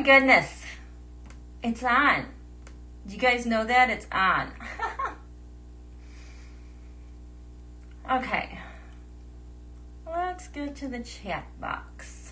goodness. It's on. Do you guys know that? It's on. Okay. Let's go to the chat box.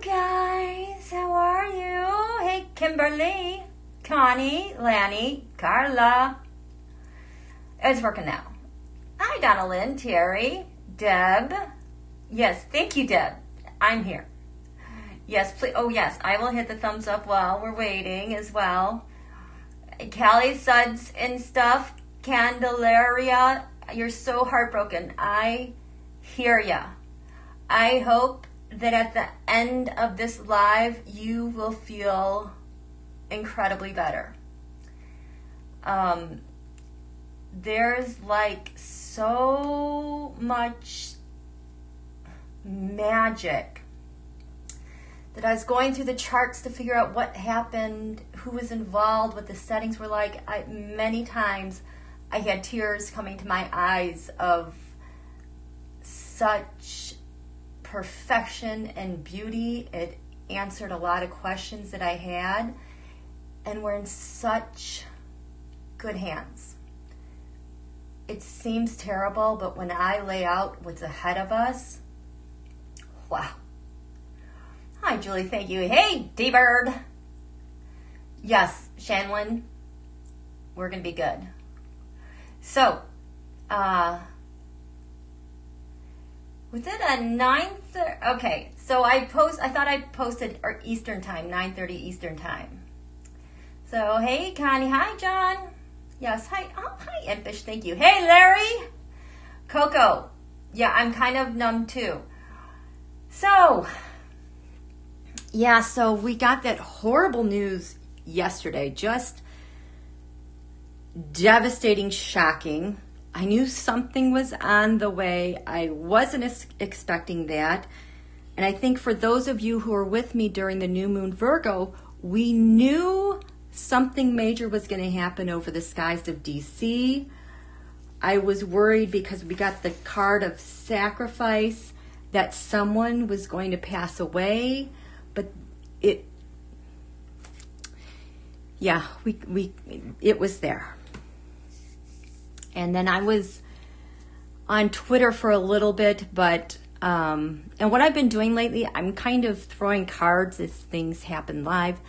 Guys, how are you? Hey, Kimberly, Connie, Lanny, Carla. It's working now. Hi, Donna Lynn, Terry, Deb. Yes, thank you, Deb. I'm here. Yes, please. Oh, yes, I will hit the thumbs up while we're waiting as well. Callie, Suds and stuff. Candelaria, you're so heartbroken. I hear ya. I hope that at the end of this live, you will feel incredibly better. There's like so much magic that I was going through the charts to figure out what happened, who was involved, what the settings were like. Many times I had tears coming to my eyes of such perfection and beauty. It answered a lot of questions that I had, and we're in such good hands. It seems terrible, but when I lay out what's ahead of us, wow. Hi, Julie, thank you. Hey, D-Bird. Yes, Shanlin, we're going to be good. So, was it a 9:30? Okay, so I thought I posted Eastern time, 9:30 Eastern time. So, hey, Connie. Hi, John. Yes, hi. Oh, hi, Impish. Thank you. Hey, Larry. Coco. Yeah, I'm kind of numb too. So, yeah, so we got that horrible news yesterday. Just devastating, shocking. I knew something was on the way. I wasn't expecting that. And I think for those of you who were with me during the new moon Virgo, we knew something major was going to happen over the skies of DC. I was worried because we got the card of sacrifice that someone was going to pass away, but it was there. And then I was on Twitter for a little bit, but and what I've been doing lately, I'm kind of throwing cards as things happen live.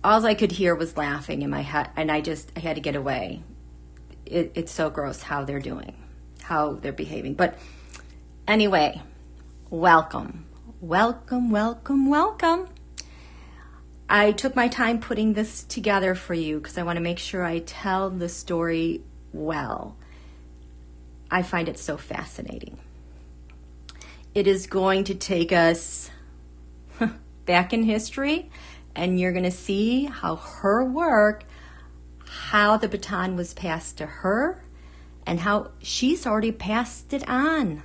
All I could hear was laughing in my head, and I had to get away. It's so gross how they're doing, how they're behaving. But anyway, welcome. I took my time putting this together for you because I want to make sure I tell the story well. I find it so fascinating. It is going to take us back in history, and you're going to see how her work, how the baton was passed to her, and how she's already passed it on.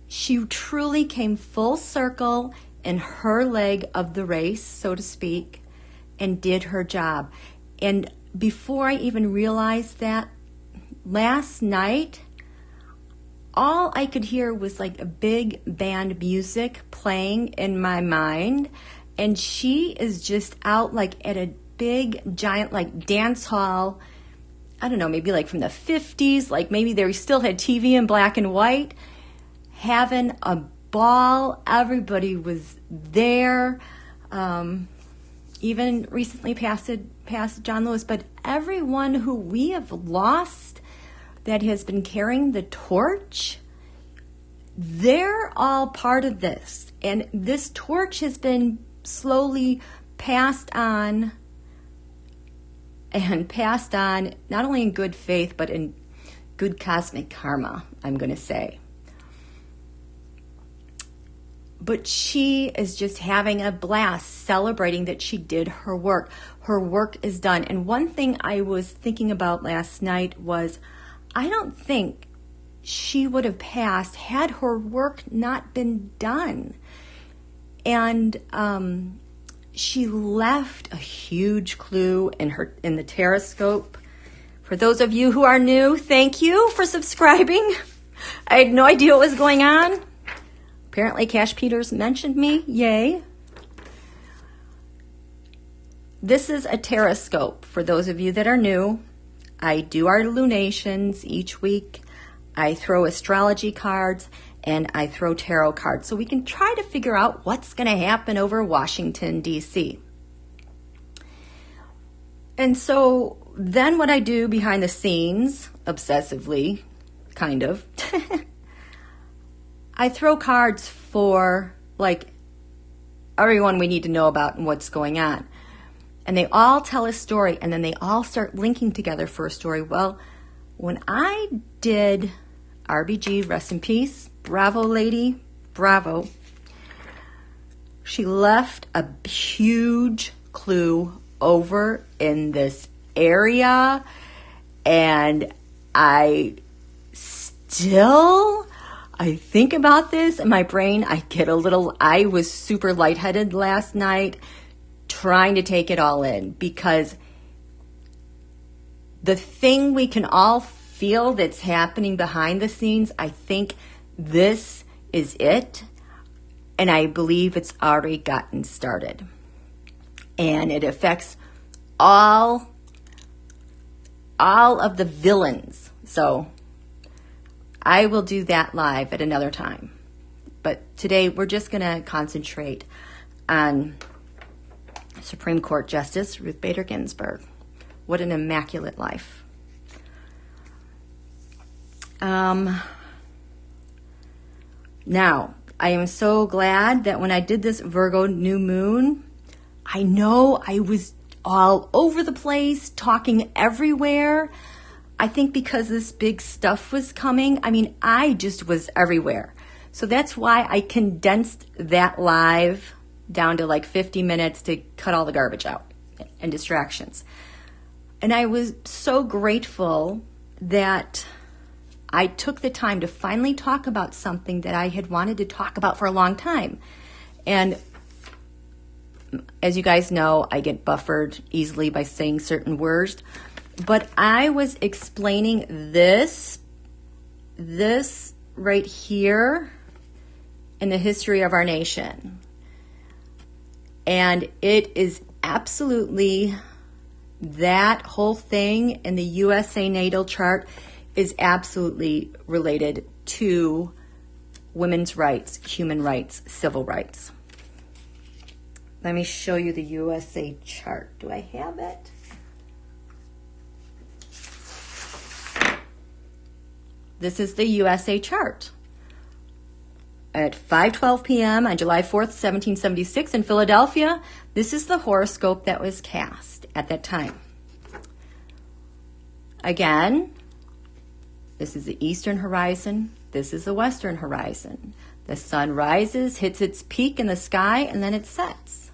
She truly came full circle in her leg of the race, so to speak, and did her job. And before I even realized that, last night, all I could hear was like a big band music playing in my mind. And she is just out like at a big, giant, like dance hall. I don't know, maybe like from the 50s, like maybe they still had TV in black and white, having a ball. Everybody was there. Even recently past John Lewis, but everyone who we have lost that has been carrying the torch, they're all part of this. And this torch has been slowly passed on, not only in good faith, but in good cosmic karma, I'm going to say. But she is just having a blast, celebrating that she did her work. Her work is done. And one thing I was thinking about last night was, I don't think she would have passed had her work not been done. And she left a huge clue in the Taroscope. For those of you who are new, thank you for subscribing. I had no idea what was going on. Apparently Cash Peters mentioned me. Yay. This is a Taroscope. For those of you that are new, I do our lunations each week. I throw astrology cards and I throw tarot cards so we can try to figure out what's going to happen over Washington, D.C. And so then what I do behind the scenes, obsessively, kind of, I throw cards for like everyone we need to know about and what's going on. And they all tell a story, and then they all start linking together for a story. Well, when I did RBG, rest in peace, bravo lady, bravo, she left a huge clue over in this area, and I think about this in my brain. I was super lightheaded last night trying to take it all in, because the thing we can all feel that's happening behind the scenes, I think this is it, and I believe it's already gotten started, and it affects all of the villains. So I will do that live at another time, but today we're just going to concentrate on Supreme Court Justice Ruth Bader Ginsburg. What an immaculate life. Now, I am so glad that when I did this Virgo new moon, I know I was all over the place, talking everywhere. I think because this big stuff was coming, I just was everywhere. So that's why I condensed that live down to like 50 minutes to cut all the garbage out and distractions. And I was so grateful that I took the time to finally talk about something that I had wanted to talk about for a long time. And as you guys know, I get buffered easily by saying certain words, but I was explaining this right here in the history of our nation. And it is absolutely, that whole thing in the USA natal chart is absolutely related to women's rights, human rights, civil rights. Let me show you the USA chart. Do I have it? This is the USA chart. At 5:12 p.m. on July 4th, 1776 in Philadelphia, this is the horoscope that was cast at that time. Again, this is the eastern horizon. This is the western horizon. The sun rises, hits its peak in the sky, and then it sets.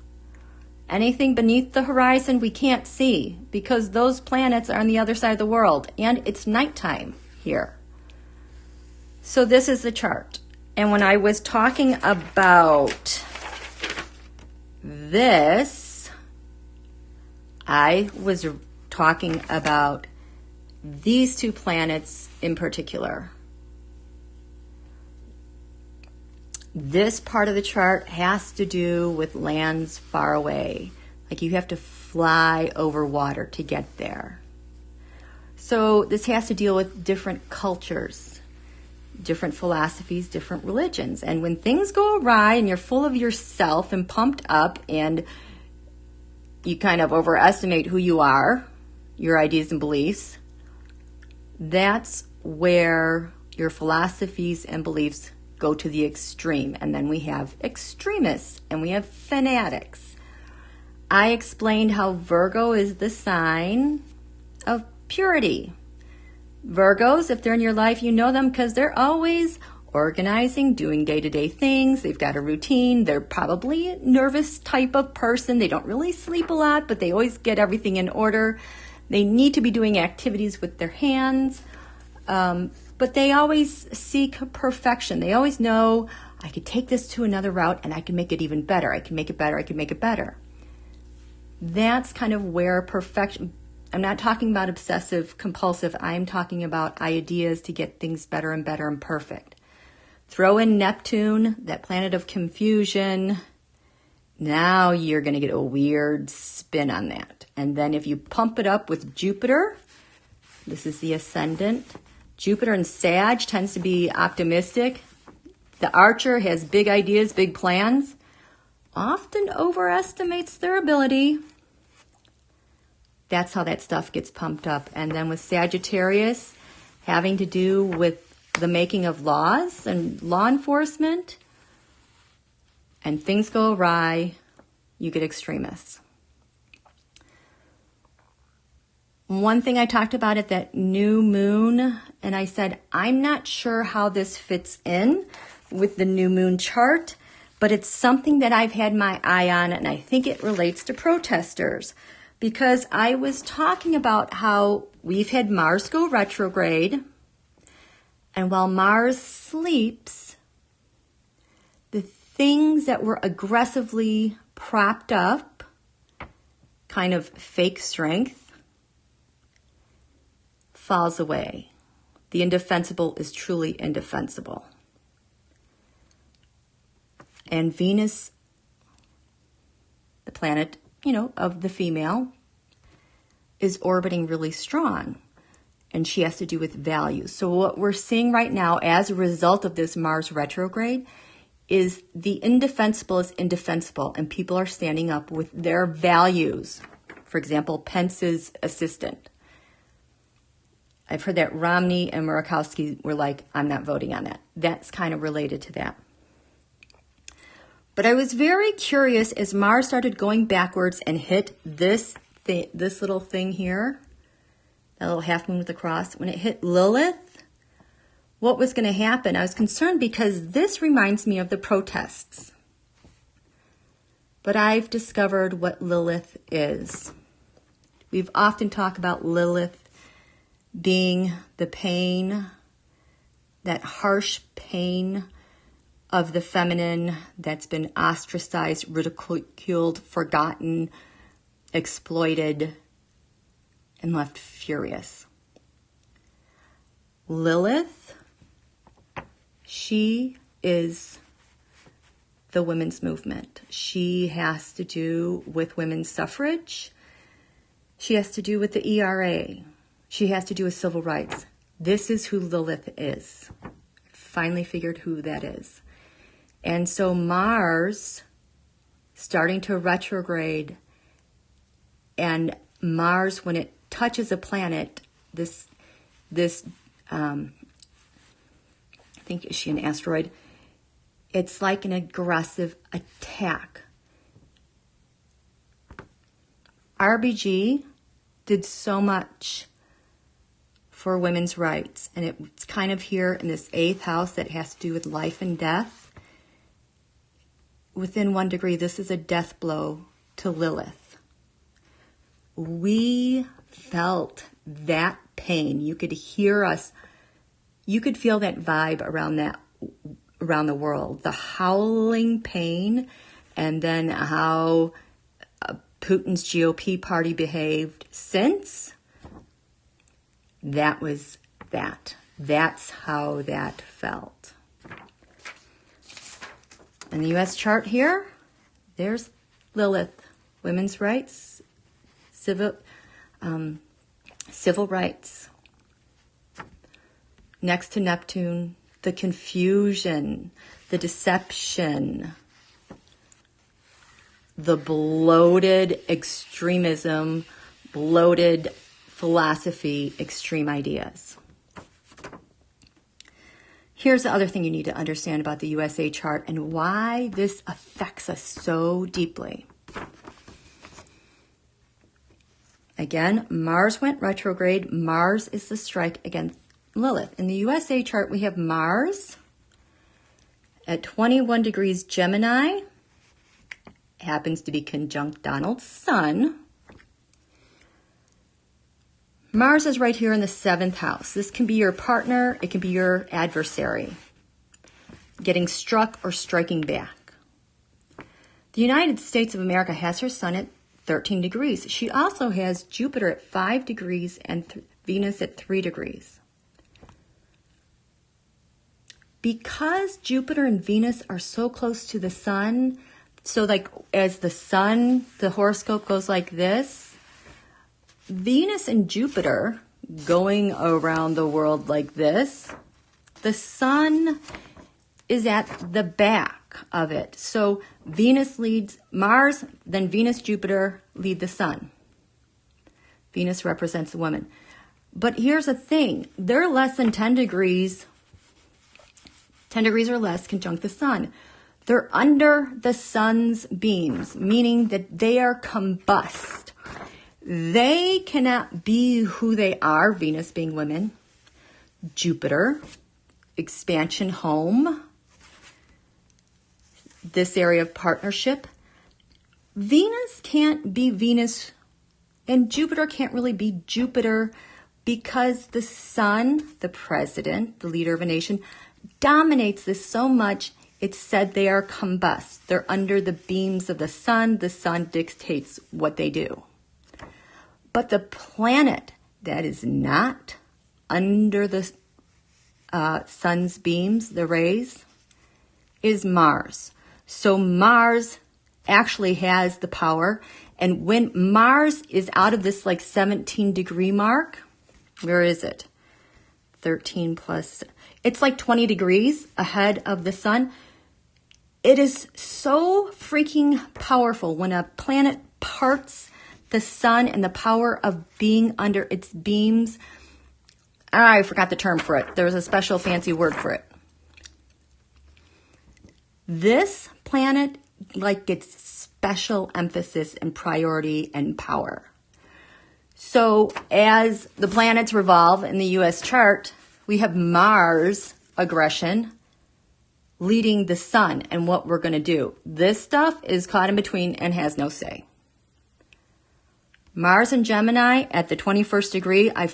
Anything beneath the horizon we can't see because those planets are on the other side of the world, and it's nighttime here. So this is the chart. And when I was talking about this, I was talking about these two planets in particular. This part of the chart has to do with lands far away. Like you have to fly over water to get there. So this has to deal with different cultures, different philosophies, different religions. And when things go awry and you're full of yourself and pumped up and you kind of overestimate who you are, your ideas and beliefs, that's where your philosophies and beliefs go to the extreme. And then we have extremists and we have fanatics. I explained how Virgo is the sign of purity. Virgos, if they're in your life, you know them because they're always organizing, doing day-to-day things. They've got a routine. They're probably a nervous type of person. They don't really sleep a lot, but they always get everything in order. They need to be doing activities with their hands. but they always seek perfection. They always know, I could take this to another route and I can make it even better. I can make it better. I can make it better. That's kind of where perfection, I'm not talking about obsessive compulsive. I'm talking about ideas to get things better and better and perfect. Throw in Neptune, that planet of confusion. Now you're going to get a weird spin on that. And then if you pump it up with Jupiter, this is the ascendant. Jupiter in Sag tends to be optimistic. The Archer has big ideas, big plans, often overestimates their ability. That's how that stuff gets pumped up. And then with Sagittarius, having to do with the making of laws and law enforcement, and things go awry, you get extremists. One thing I talked about at that new moon, and I said, I'm not sure how this fits in with the new moon chart, but it's something that I've had my eye on, and I think it relates to protesters, because I was talking about how we've had Mars go retrograde, and while Mars sleeps, the things that were aggressively propped up, kind of fake strength, falls away. The indefensible is truly indefensible. And Venus, the planet, of the female, is orbiting really strong. And she has to do with values. So what we're seeing right now as a result of this Mars retrograde is the indefensible is indefensible, and people are standing up with their values. For example, Pence's assistant. I've heard that Romney and Murkowski were like, I'm not voting on that. That's kind of related to that. But I was very curious as Mars started going backwards and hit this little thing here, that little half moon with the cross. When it hit Lilith, what was going to happen? I was concerned because this reminds me of the protests. But I've discovered what Lilith is. We've often talked about Lilith being the pain, that harsh pain of the feminine that's been ostracized, ridiculed, forgotten, exploited, and left furious. Lilith, she is the women's movement. She has to do with women's suffrage. She has to do with the ERA. She has to do with civil rights. This is who Lilith is. Finally figured who that is. And so Mars starting to retrograde, and Mars, when it touches a planet, this I think, is she an asteroid? It's like an aggressive attack. RBG did so much for women's rights, and it's kind of here in this 8th house that has to do with life and death. Within 1 degree, this is a death blow to Lilith. We felt that pain. You could hear us. You could feel that vibe around the world. The howling pain, and then how Putin's GOP party behaved since. That was that. That's how that felt. In the U.S. chart here, there's Lilith, women's rights, civil rights. Next to Neptune, the confusion, the deception, the bloated extremism, bloated philosophy, extreme ideas. Here's the other thing you need to understand about the USA chart and why this affects us so deeply. Again, Mars went retrograde. Mars is the strike against Lilith. In the USA chart, we have Mars at 21 degrees Gemini. Happens to be conjunct Donald's sun. Mars is right here in the 7th house. This can be your partner. It can be your adversary. Getting struck or striking back. The United States of America has her sun at 13 degrees. She also has Jupiter at 5 degrees and Venus at 3 degrees. Because Jupiter and Venus are so close to the sun, so like as the sun, the horoscope goes like this, Venus and Jupiter going around the world like this, the sun is at the back of it. So Venus leads Mars, then Venus, Jupiter lead the sun. Venus represents the woman. But here's the thing, they're less than 10 degrees, 10 degrees or less conjunct the sun. They're under the sun's beams, meaning that they are combust. They cannot be who they are, Venus being women. Jupiter, expansion home, this area of partnership. Venus can't be Venus, and Jupiter can't really be Jupiter because the sun, the president, the leader of a nation, dominates this so much, it's said they are combust. They're under the beams of the sun. The sun dictates what they do. But the planet that is not under the sun's beams, the rays, is Mars. So Mars actually has the power. And when Mars is out of this like 17 degree mark, where is it? 13 plus, it's like 20 degrees ahead of the sun. It is so freaking powerful when a planet parts the sun and the power of being under its beams. I forgot the term for it. There was a special fancy word for it. This planet like gets special emphasis and priority and power. So as the planets revolve in the U.S. chart, we have Mars aggression leading the sun and what we're going to do. This stuff is caught in between and has no say. Mars and Gemini at the 21st degree, I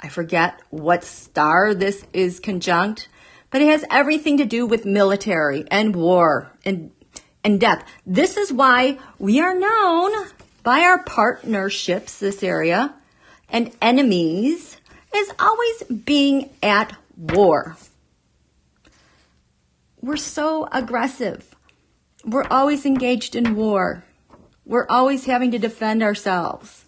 forget what star this is conjunct, but it has everything to do with military and war and death. This is why we are known by our partnerships, this area, and enemies, is always being at war. We're so aggressive. We're always engaged in war. We're always having to defend ourselves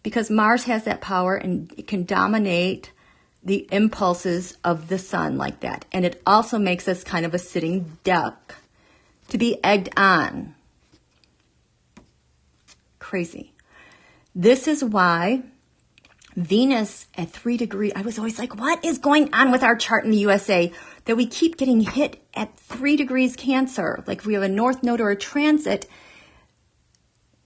because Mars has that power and it can dominate the impulses of the sun like that. And it also makes us kind of a sitting duck to be egged on. Crazy. This is why Venus at 3 degrees, I was always like, what is going on with our chart in the USA that we keep getting hit at 3 degrees Cancer? Like if we have a north node or a transit,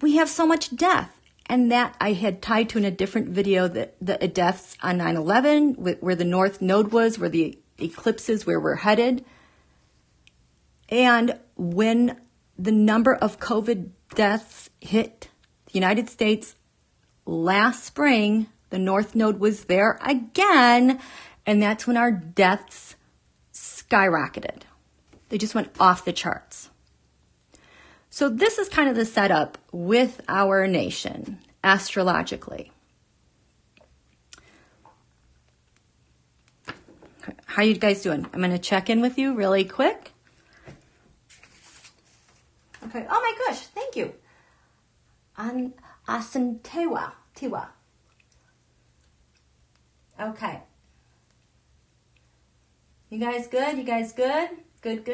we have so much death. And that I had tied to in a different video that the deaths on 9/11, where the north node was, where the eclipses, where we're headed. And when the number of COVID deaths hit the United States last spring, the north node was there again. And that's when our deaths skyrocketed. They just went off the charts. So this is kind of the setup with our nation, astrologically. How you guys doing? I'm going to check in with you really quick. Okay. Oh my gosh, thank you. Asantewa. Tiwa. Okay. You guys good? You guys good? Good.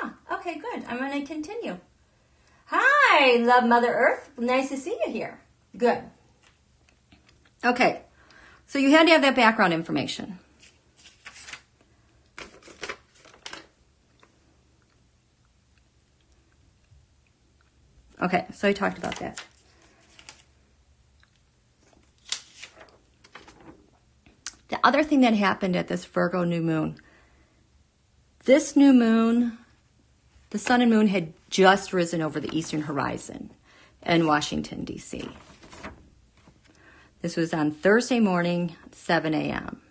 Yeah, okay, good. I'm going to continue. Hi, love Mother Earth. Nice to see you here. Good. Okay, so you had to have that background information. Okay, so I talked about that. The other thing that happened at this Virgo new moon, this new moon, the sun and moon had just risen over the eastern horizon in Washington, D.C. This was on Thursday morning, 7 a.m.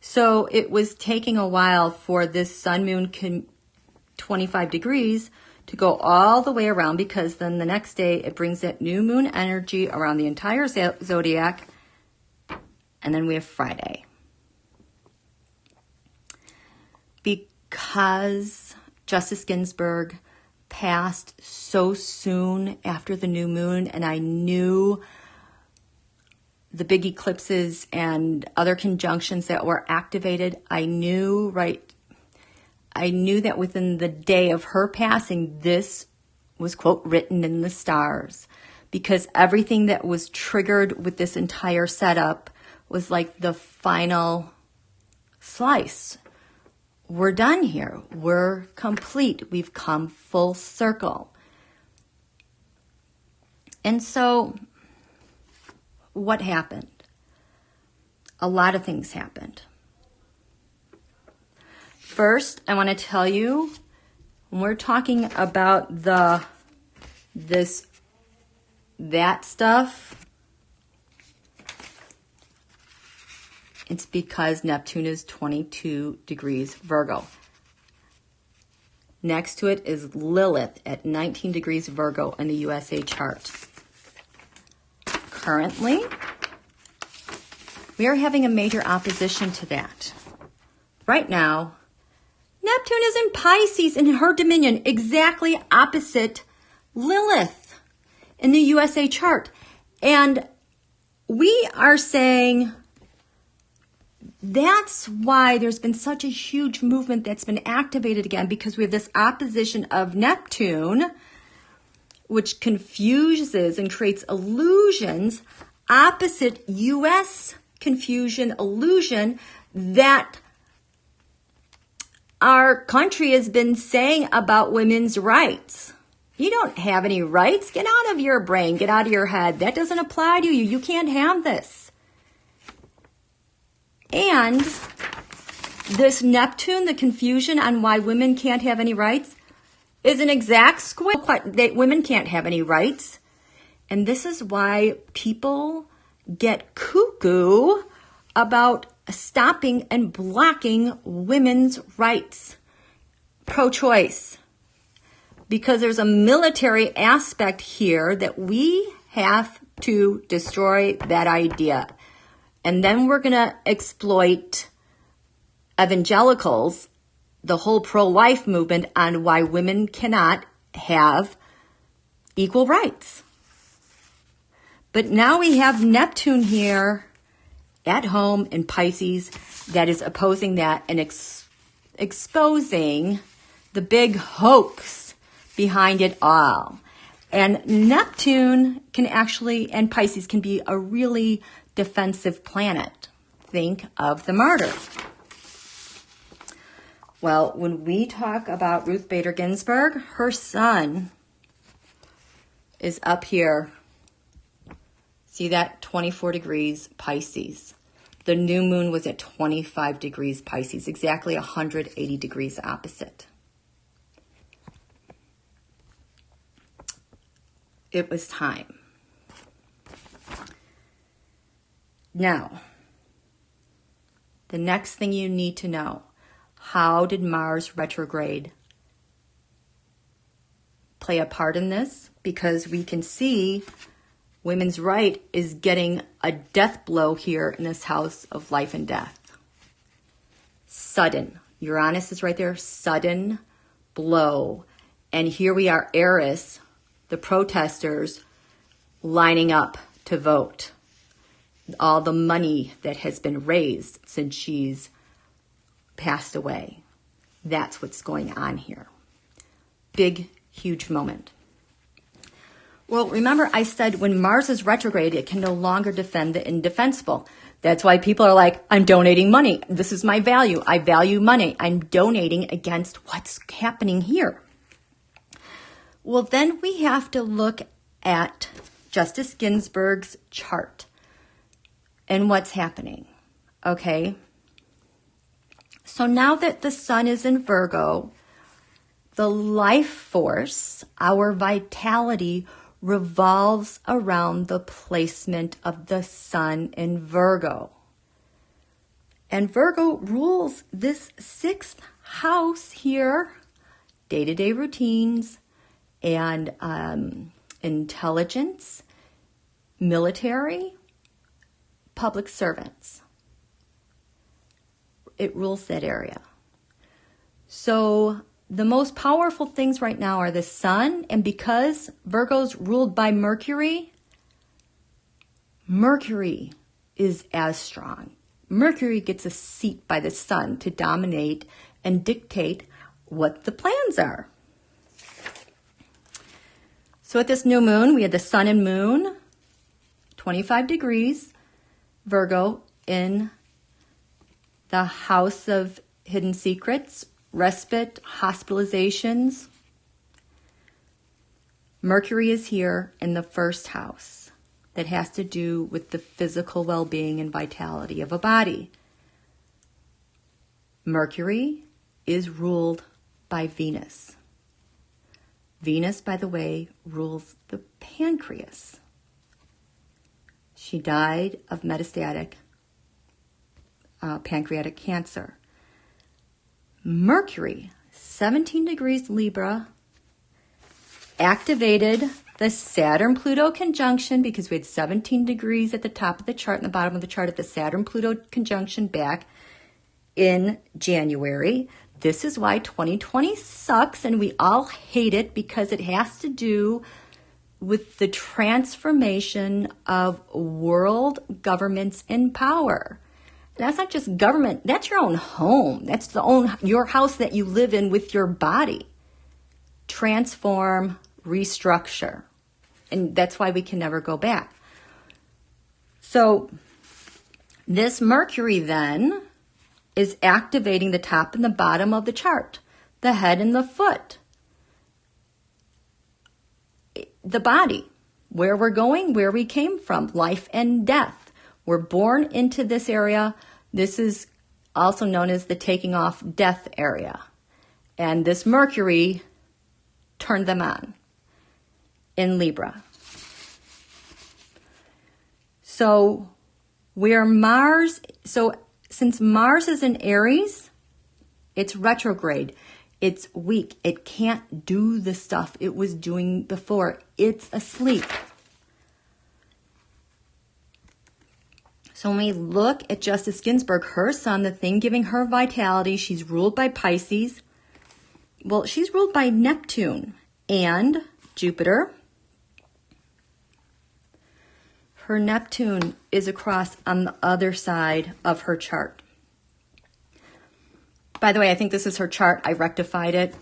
So it was taking a while for this sun moon 25 degrees to go all the way around, because then the next day it brings that new moon energy around the entire zodiac. And then we have Friday. Because Justice Ginsburg passed so soon after the new moon, and I knew the big eclipses and other conjunctions that were activated, I knew that within the day of her passing, this was, quote, written in the stars, because everything that was triggered with this entire setup was like the final slice. We're done here. We're complete. We've come full circle. And so what happened? A lot of things happened. First, I want to tell you, when we're talking about that stuff, it's because Neptune is 22 degrees Virgo. Next to it is Lilith at 19 degrees Virgo in the USA chart. Currently, we are having a major opposition to that. Right now, Neptune is in Pisces in her dominion, exactly opposite Lilith in the USA chart. And we are saying that's why there's been such a huge movement that's been activated again, because we have this opposition of Neptune, which confuses and creates illusions, opposite U.S. confusion, illusion that our country has been saying about women's rights. You don't have any rights. Get out of your brain. Get out of your head. That doesn't apply to you. You can't have this. And this Neptune, the confusion on why women can't have any rights, is an exact square that women can't have any rights. And this is why people get cuckoo about stopping and blocking women's rights, pro-choice, because there's a military aspect here that we have to destroy that idea. And then we're going to exploit evangelicals, the whole pro-life movement, on why women cannot have equal rights. But now we have Neptune here at home in Pisces that is opposing that and exposing the big hoax behind it all. And Neptune can actually, and Pisces can be a really defensive planet. Think of the martyr. Well, when we talk about Ruth Bader Ginsburg, her sun is up here. See that? 24 degrees Pisces. The new moon was at 25 degrees Pisces, exactly 180 degrees opposite. It was time. Now, the next thing you need to know, how did Mars retrograde play a part in this? Because we can see women's right is getting a death blow here in this house of life and death. Sudden. Uranus is right there. Sudden blow. And here we are, Eris, the protesters, lining up to vote. All the money that has been raised since she's passed away. That's what's going on here. Big, huge moment. Well, remember I said when Mars is retrograde, it can no longer defend the indefensible. That's why people are like, I'm donating money. This is my value. I value money. I'm donating against what's happening here. Well, then we have to look at Justice Ginsburg's chart and what's happening. Okay? So now that the sun is in Virgo, the life force, our vitality, revolves around the placement of the sun in Virgo. And Virgo rules this 6th house here, day-to-day routines and intelligence, military, public servants. It rules that area. So the most powerful things right now are the sun, and because Virgo's ruled by Mercury, Mercury is as strong. Mercury gets a seat by the sun to dominate and dictate what the plans are. So at this new moon, we had the sun and moon, 25 degrees, Virgo, in the house of hidden secrets, respite, hospitalizations. Mercury is here in the 1st house that has to do with the physical well-being and vitality of a body. Mercury is ruled by Venus. Venus, by the way, rules the pancreas. She died of metastatic pancreatic cancer. Mercury, 17 degrees Libra, activated the Saturn-Pluto conjunction because we had 17 degrees at the top of the chart and the bottom of the chart at the Saturn-Pluto conjunction back in January. This is why 2020 sucks and we all hate it, because it has to do with the transformation of world governments in power. And that's not just government, that's your own home. That's your house that you live in with your body. Transform, restructure. And that's why we can never go back. So this Mercury then is activating the top and the bottom of the chart, the head and the foot, the body, where we're going, where we came from, life and death. We're born into this area. This is also known as the taking off death area. And this Mercury turned them on in Libra. So since Mars is in Aries, it's retrograde. It's weak. It can't do the stuff it was doing before. It's asleep. So when we look at Justice Ginsburg, her sun, the thing giving her vitality, she's ruled by Pisces. Well, she's ruled by Neptune and Jupiter. Her Neptune is across on the other side of her chart. By the way, I think this is her chart. I rectified it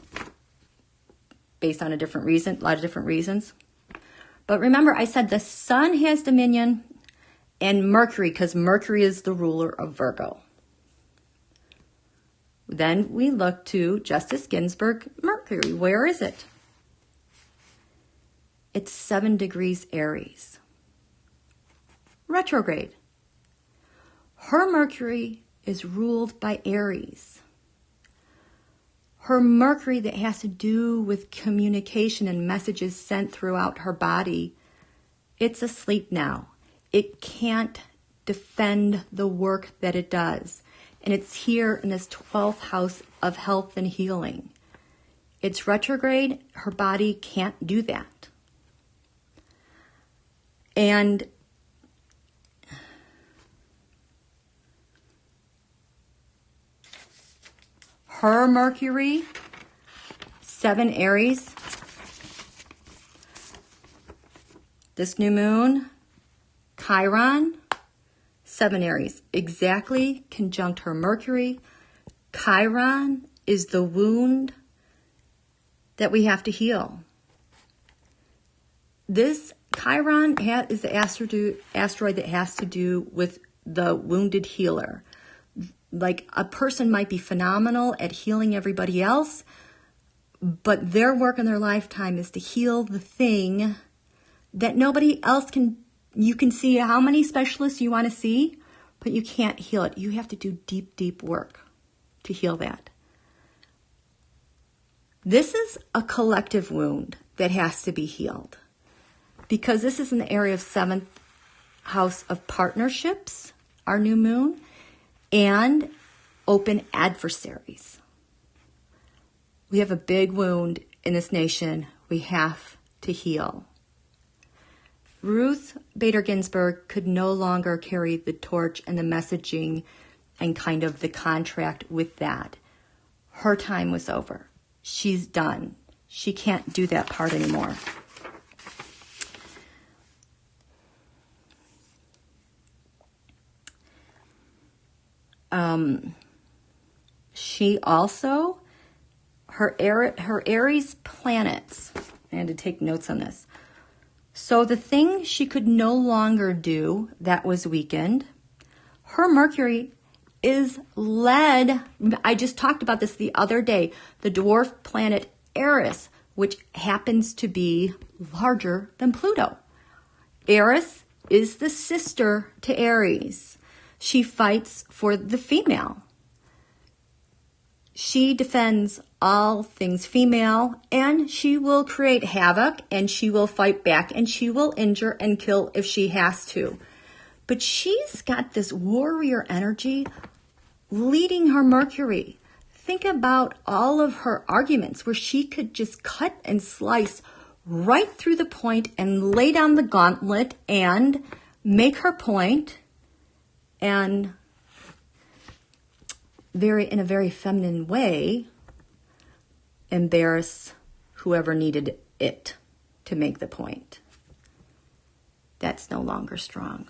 based on a lot of different reasons. But remember, I said the sun has dominion and Mercury, because Mercury is the ruler of Virgo. Then we look to Justice Ginsburg, Mercury. Where is it? It's 7 degrees Aries. Retrograde. Her Mercury is ruled by Aries. Her Mercury that has to do with communication and messages sent throughout her body, it's asleep now. It can't defend the work that it does. And it's here in this 12th house of health and healing. It's retrograde. Her body can't do that. And her Mercury, 7 Aries. This new moon, Chiron, 7 Aries, exactly conjunct her Mercury. Chiron is the wound that we have to heal. This Chiron is the asteroid that has to do with the wounded healer. Like, a person might be phenomenal at healing everybody else, but their work in their lifetime is to heal the thing that nobody else can. You can see how many specialists you want to see, but you can't heal it. You have to do deep, deep work to heal that. This is a collective wound that has to be healed. because this is in the area of 7th house of partnerships, our new moon, and open adversaries. We have a big wound in this nation we have to heal. Ruth Bader Ginsburg could no longer carry the torch and the messaging and kind of the contract with that. Her time was over. She's done. She can't do that part anymore. She also, her Aries planets, I had to take notes on this. So the thing she could no longer do that was weakened, her Mercury is led, I just talked about this the other day, the dwarf planet Eris, which happens to be larger than Pluto. Eris is the sister to Aries. She fights for the female. She defends all things female, and she will create havoc, and she will fight back, and she will injure and kill if she has to. But she's got this warrior energy leading her Mercury. Think about all of her arguments where she could just cut and slice right through the point and lay down the gauntlet and make her point and in a very feminine way, embarrass whoever needed it to make the point. That's no longer strong.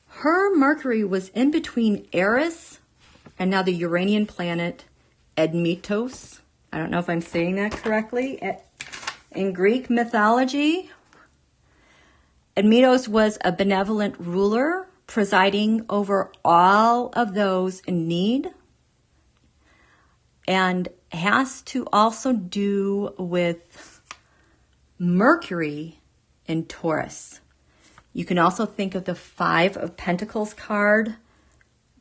Her Mercury was in between Eris and now the Uranian planet Admetos. I don't know if I'm saying that correctly. In Greek mythology, Admetos was a benevolent ruler presiding over all of those in need, and has to also do with Mercury in Taurus. You can also think of the 5 of Pentacles card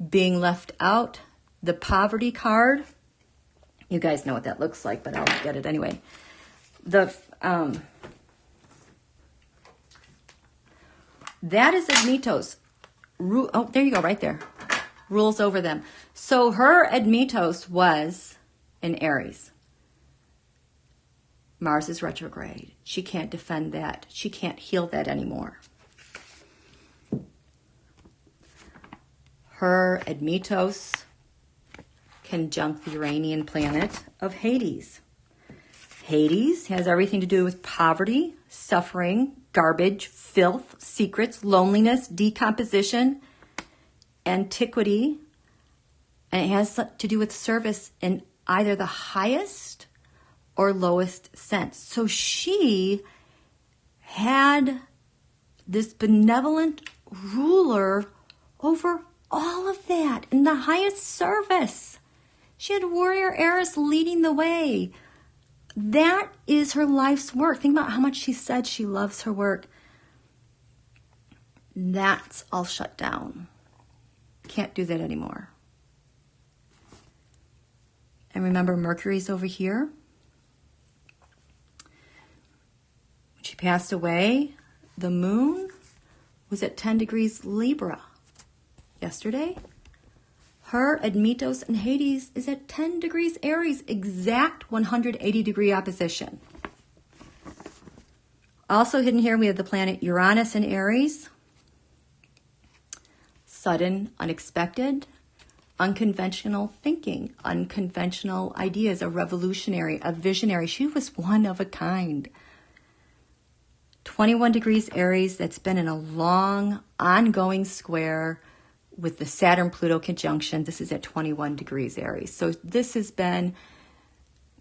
being left out, the poverty card. You guys know what that looks like, but I'll get it anyway. That is Admetos. Oh, there you go, right there. Rules over them. So her Admetos was in Aries. Mars is retrograde. She can't defend that. She can't heal that anymore. Her Admetos conjunct the Uranian planet of Hades. Hades has everything to do with poverty, suffering, garbage, filth, secrets, loneliness, decomposition, antiquity, and it has to do with service in either the highest or lowest sense. So she had this benevolent ruler over all of that in the highest service. She had warrior Eris leading the way. That is her life's work. Think about how much she said she loves her work. That's all shut down. Can't do that anymore. And remember, Mercury's over here. When she passed away, the moon was at 10 degrees Libra yesterday. Her Admetos in Hades is at 10 degrees Aries, exact 180 degree opposition. Also hidden here, we have the planet Uranus in Aries. Sudden, unexpected, unconventional thinking, unconventional ideas, a revolutionary, a visionary. She was one of a kind. 21 degrees Aries, that's been in a long, ongoing square with the Saturn-Pluto conjunction. This is at 21 degrees Aries. So this has been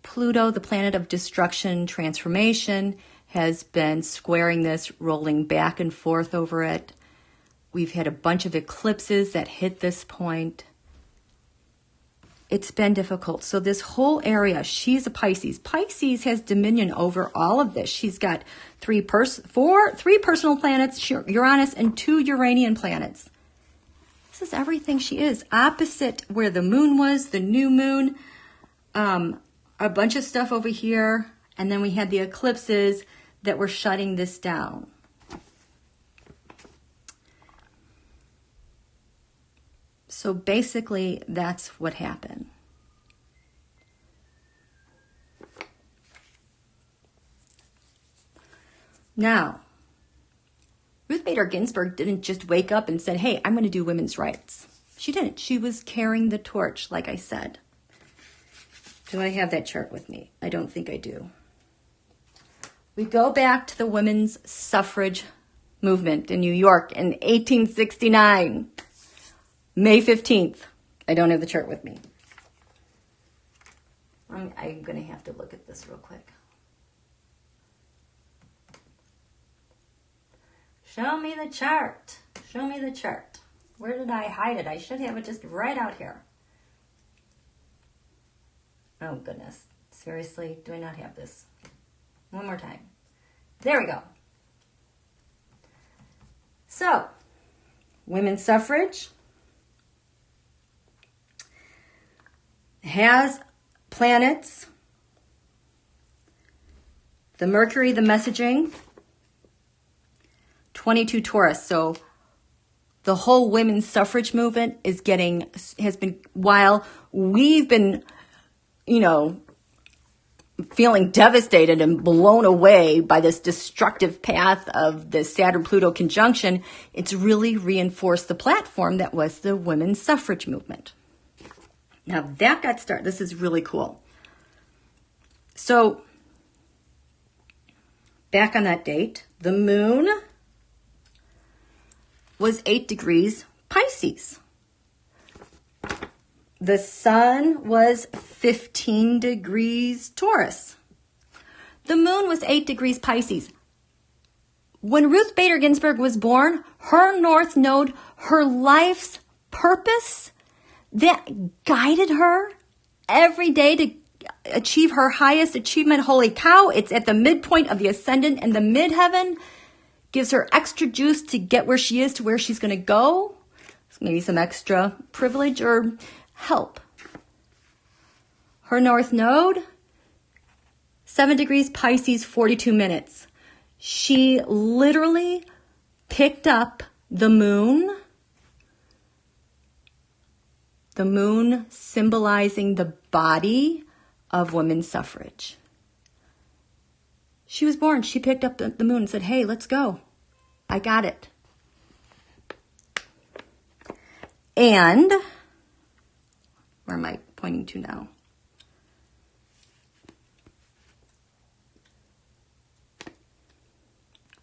Pluto, the planet of destruction, transformation, has been squaring this, rolling back and forth over it. We've had a bunch of eclipses that hit this point. It's been difficult. So this whole area, she's a Pisces. Pisces has dominion over all of this. She's got three personal planets, Uranus, and 2 Uranian planets. This is everything she is. Opposite where the moon was, the new moon, a bunch of stuff over here. And then we had the eclipses. that we're shutting this down. So basically, that's what happened. Now, Ruth Bader Ginsburg didn't just wake up and said, hey, I'm going to do women's rights. She didn't. She was carrying the torch, like I said. Do I have that chart with me? I don't think I do. We go back to the women's suffrage movement in New York in 1869, May 15th. I don't have the chart with me. I'm going to have to look at this real quick. Show me the chart. Show me the chart. Where did I hide it? I should have it just right out here. Oh, goodness. Seriously, do I not have this? One more time. There we go. So, women's suffrage has planets, the Mercury, the messaging, 22 Taurus. So the whole women's suffrage movement has been, while we've been, feeling devastated and blown away by this destructive path of the Saturn-Pluto conjunction, it's really reinforced the platform that was the women's suffrage movement. Now that got started. This is really cool. So back on that date, the moon was 8 degrees Pisces. The sun was 15 degrees Taurus. The moon was 8 degrees Pisces. When Ruth Bader Ginsburg was born, her North Node, her life's purpose that guided her every day to achieve her highest achievement, holy cow, it's at the midpoint of the ascendant and the midheaven, gives her extra juice to get where she is to where she's going to go. Maybe some extra privilege or help. Her North Node, 7 degrees Pisces, 42 minutes. She literally picked up the moon symbolizing the body of women's suffrage. She was born, she picked up the moon and said, hey, let's go. I got it. And, where am I pointing to now?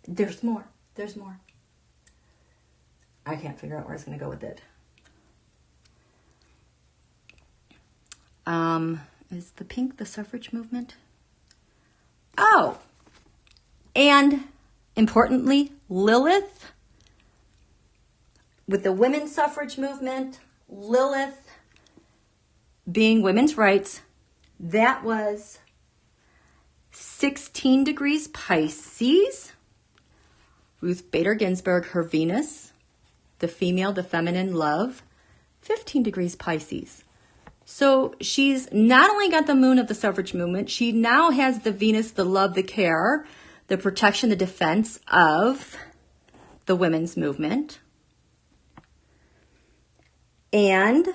There's more. I can't figure out where I was going to go with it. Is the pink the suffrage movement? Oh, and importantly, Lilith, with the women's suffrage movement, Lilith being women's rights, that was 16 degrees Pisces. Ruth Bader Ginsburg, her Venus, the female, the feminine love, 15 degrees Pisces. So she's not only got the moon of the suffrage movement, she now has the Venus, the love, the care, the protection, the defense of the women's movement. And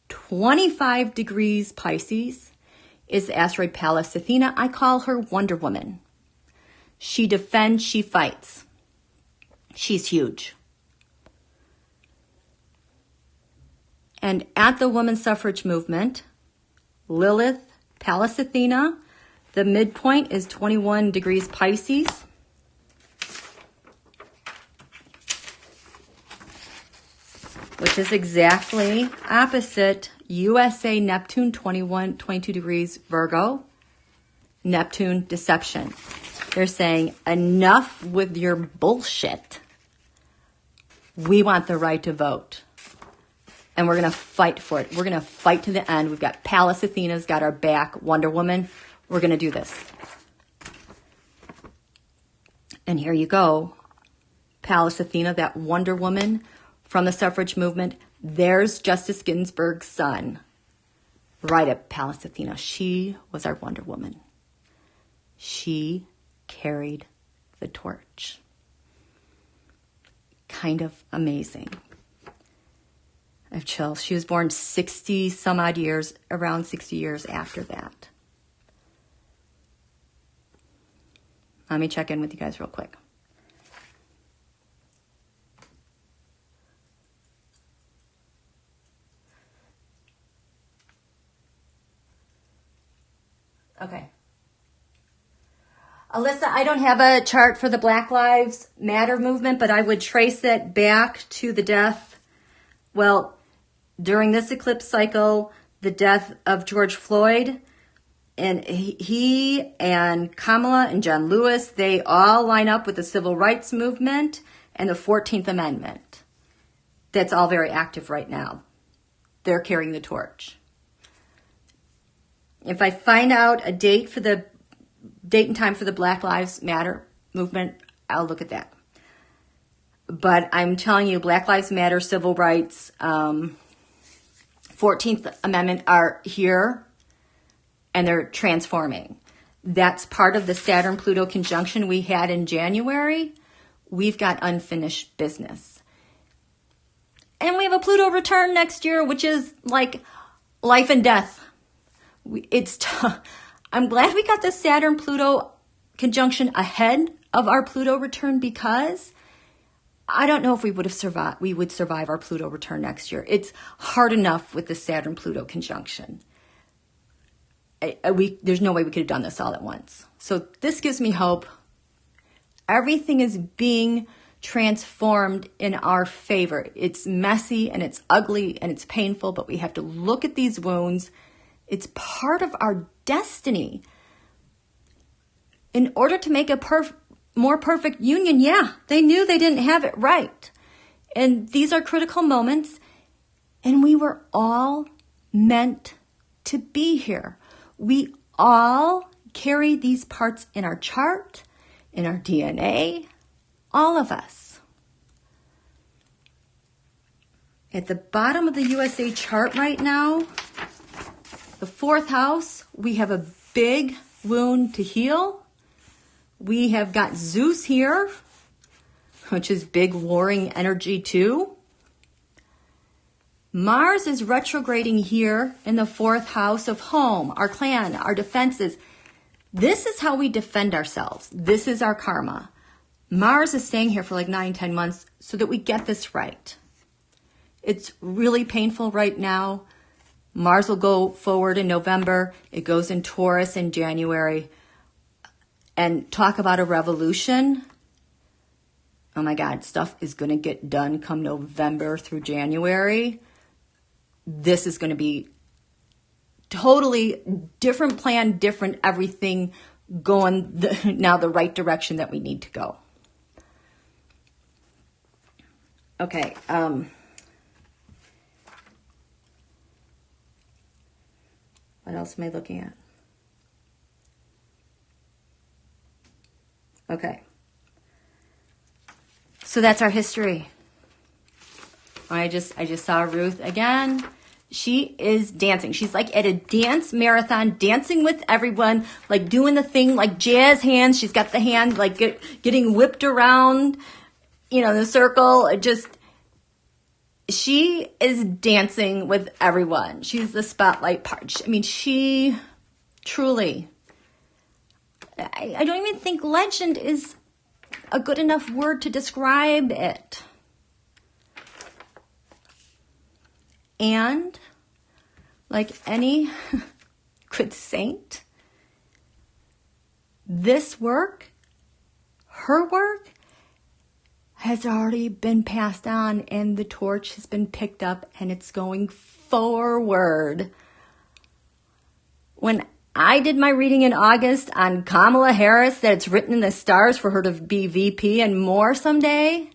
25 degrees Pisces is the asteroid Pallas Athena. I call her Wonder Woman. She defends, she fights. She's huge. And at the women's suffrage movement, Lilith, Pallas Athena, the midpoint is 21 degrees Pisces. Which is exactly opposite USA Neptune, 22 degrees Virgo. Neptune deception. They're saying, enough with your bullshit. We want the right to vote. And we're going to fight for it. We're going to fight to the end. We've got Pallas Athena's got our back. Wonder Woman. We're going to do this. And here you go. Pallas Athena, that Wonder Woman from the suffrage movement. There's Justice Ginsburg's son. Right at Pallas Athena. She was our Wonder Woman. She carried the torch. Kind of amazing. I have chills. She was born 60 some odd years, around 60 years after that. Let me check in with you guys real quick. Okay. Alyssa, I don't have a chart for the Black Lives Matter movement, but I would trace it back to the death. Well, during this eclipse cycle, the death of George Floyd, and he and Kamala and John Lewis, they all line up with the civil rights movement and the 14th Amendment. That's all very active right now. They're carrying the torch. If I find out a date and time for the Black Lives Matter movement, I'll look at that. But I'm telling you, Black Lives Matter, civil rights, 14th Amendment are here, and they're transforming. That's part of the Saturn-Pluto conjunction we had in January. We've got unfinished business. And we have a Pluto return next year, which is like life and death. I'm glad we got the Saturn-Pluto conjunction ahead of our Pluto return, because I don't know if we would survive our Pluto return next year. It's hard enough with the Saturn-Pluto conjunction. There's no way we could have done this all at once. So this gives me hope. Everything is being transformed in our favor. It's messy and it's ugly and it's painful, but we have to look at these wounds. It's part of our destiny. In order to make a more perfect union, yeah, they knew they didn't have it right. And these are critical moments, and we were all meant to be here. We all carry these parts in our chart, in our DNA, all of us. At the bottom of the USA chart right now, the 4th house, we have a big wound to heal. We have got Zeus here, which is big warring energy too. Mars is retrograding here in the 4th house of home, our clan, our defenses. This is how we defend ourselves. This is our karma. Mars is staying here for like 9-10 months so that we get this right. It's really painful right now. Mars will go forward in November. It goes in Taurus in January. And talk about a revolution. Oh my God, stuff is going to get done come November through January. This is going to be totally different plan, different everything, going now the right direction that we need to go. Okay. What else am I looking at? Okay. So that's our history. I just saw Ruth again. She is dancing. She's like at a dance marathon, dancing with everyone, like doing the thing, like jazz hands. She's got the hand like getting whipped around, the circle. She is dancing with everyone. She's the spotlight part. I mean, she truly, I don't even think legend is a good enough word to describe it. And like any good saint, this work, her work, has already been passed on, and the torch has been picked up and it's going forward. When I did my reading in August on Kamala Harris, that it's written in the stars for her to be VP and more someday,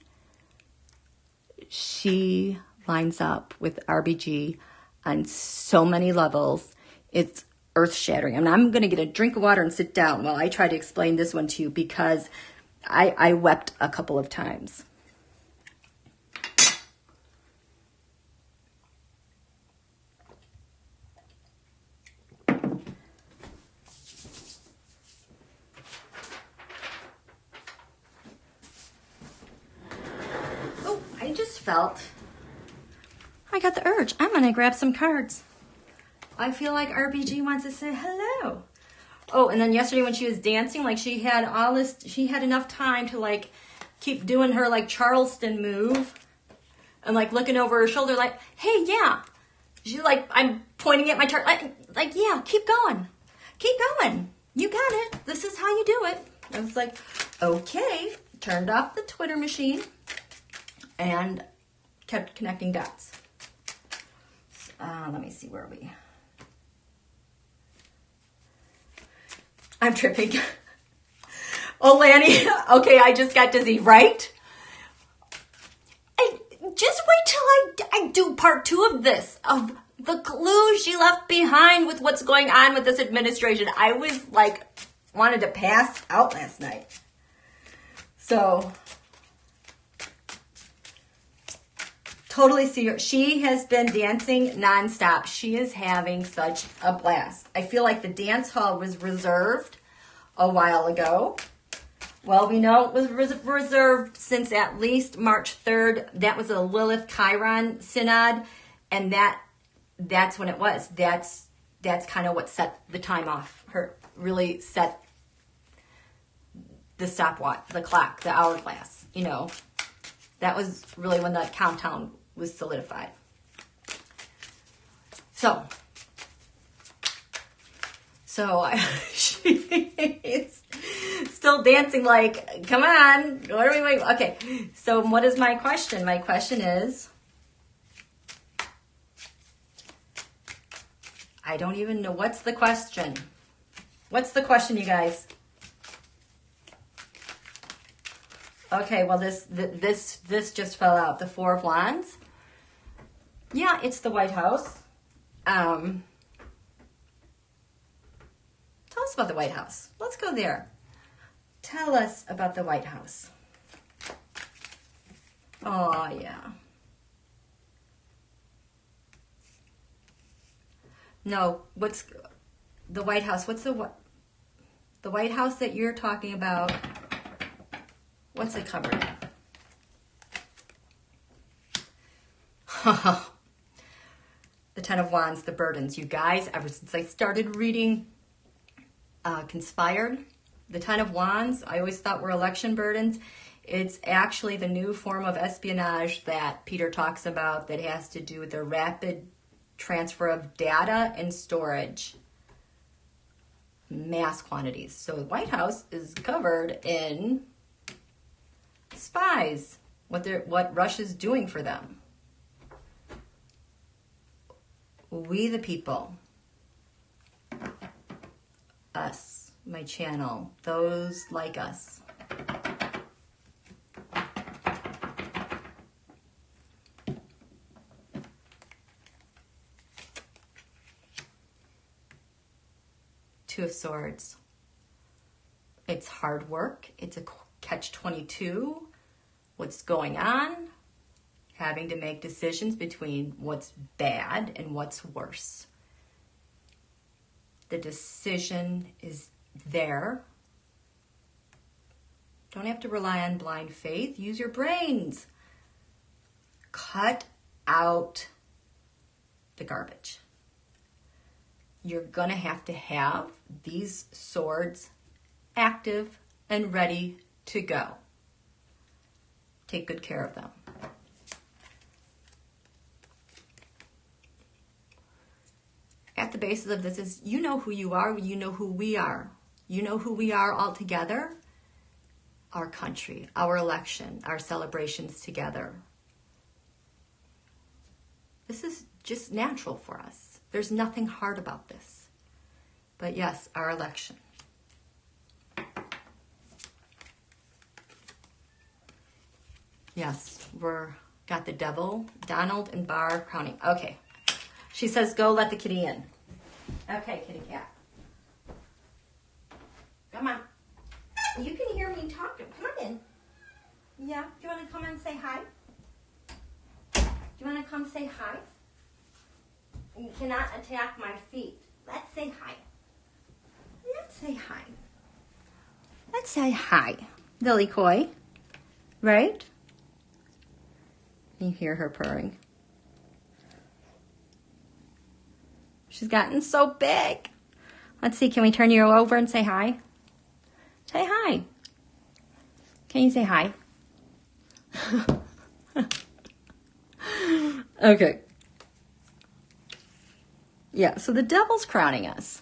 she lines up with RBG on so many levels. It's earth-shattering. And I'm going to get a drink of water and sit down while I try to explain this one to you, because I wept a couple of times. felt, I got the urge. I'm going to grab some cards. I feel like RBG wants to say hello. Oh, and then yesterday when she was dancing, like she had enough time to like keep doing her like Charleston move and like looking over her shoulder like, hey, yeah. She's like, I'm pointing at my chart. Like, yeah, keep going. Keep going. You got it. This is how you do it. I was like, okay. Turned off the Twitter machine and kept connecting dots. Let me see, where are we? I'm tripping. Oh, Lanny. Okay, I just got dizzy, right? Just wait till I do part 2 of this, of the clues she left behind with what's going on with this administration. I was like, wanted to pass out last night. So, totally see her. She has been dancing nonstop. She is having such a blast. I feel like the dance hall was reserved a while ago. Well, we know it was reserved since at least March 3rd. That was a Lilith Chiron synod, and that's when it was. That's kind of what set the time off. Her really set the stopwatch, the clock, the hourglass. You know, that was really when the countdown was solidified. So she's still dancing like, come on, what are we waiting? Okay, so what is my question? My question is, I don't even know. What's the question? What's the question, you guys? Okay, well, this just fell out. The 4 of Wands. Yeah, it's the White House. Tell us about the White House. Let's go there. Tell us about the White House. Oh, yeah. No, what's the White House? What's the White House that you're talking about? What's it covered? The 10 of Wands, the burdens. You guys, ever since I started reading Conspired, the 10 of Wands, I always thought were election burdens. It's actually the new form of espionage that Peter talks about that has to do with the rapid transfer of data and storage. Mass quantities. So the White House is covered in spies, what Russia's doing for them. We the people, us, my channel, those like us. Two of Swords. It's hard work. It's a catch-22. What's going on? Having to make decisions between what's bad and what's worse. The decision is there. Don't have to rely on blind faith. Use your brains. Cut out the garbage. You're going to have these swords active and ready to go. Take good care of them. At the basis of this is, you know who you are, you know who we are. You know who we are all together. Our country, our election, our celebrations together. This is just natural for us. There's nothing hard about this. But yes, our election. Yes, got the devil, Donald and Barr crowning. Okay. She says, go let the kitty in. Okay, kitty cat. Come on. You can hear me talking. Come on in. Yeah, do you want to come and say hi? Do you want to come say hi? You cannot attack my feet. Let's say hi. Let's say hi. Let's say hi. Lily Coy. Right? You hear her purring. She's gotten so big. Let's see, can we turn you over and say hi? Say hi. Can you say hi? Okay. Yeah, so the devil's crowning us.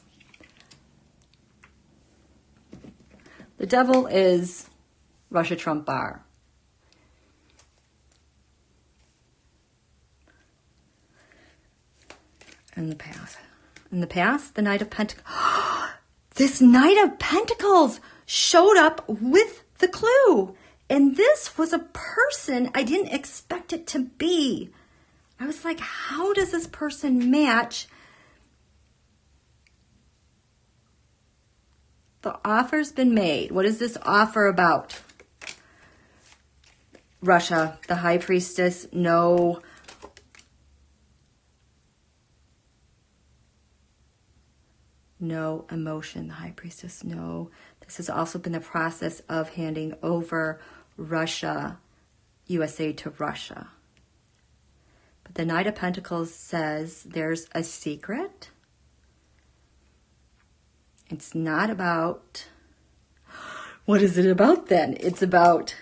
The devil is Russia Trump Bar. In the past, the Knight of Pentacles. This Knight of Pentacles showed up with the clue. And this was a person I didn't expect it to be. I was like, how does this person match? The offer's been made. What is this offer about? Russia, the High Priestess, no emotion. The High Priestess, no. This has also been the process of handing over Russia, USA to Russia. But the Knight of Pentacles says there's a secret. It's not about... What is it about then? It's about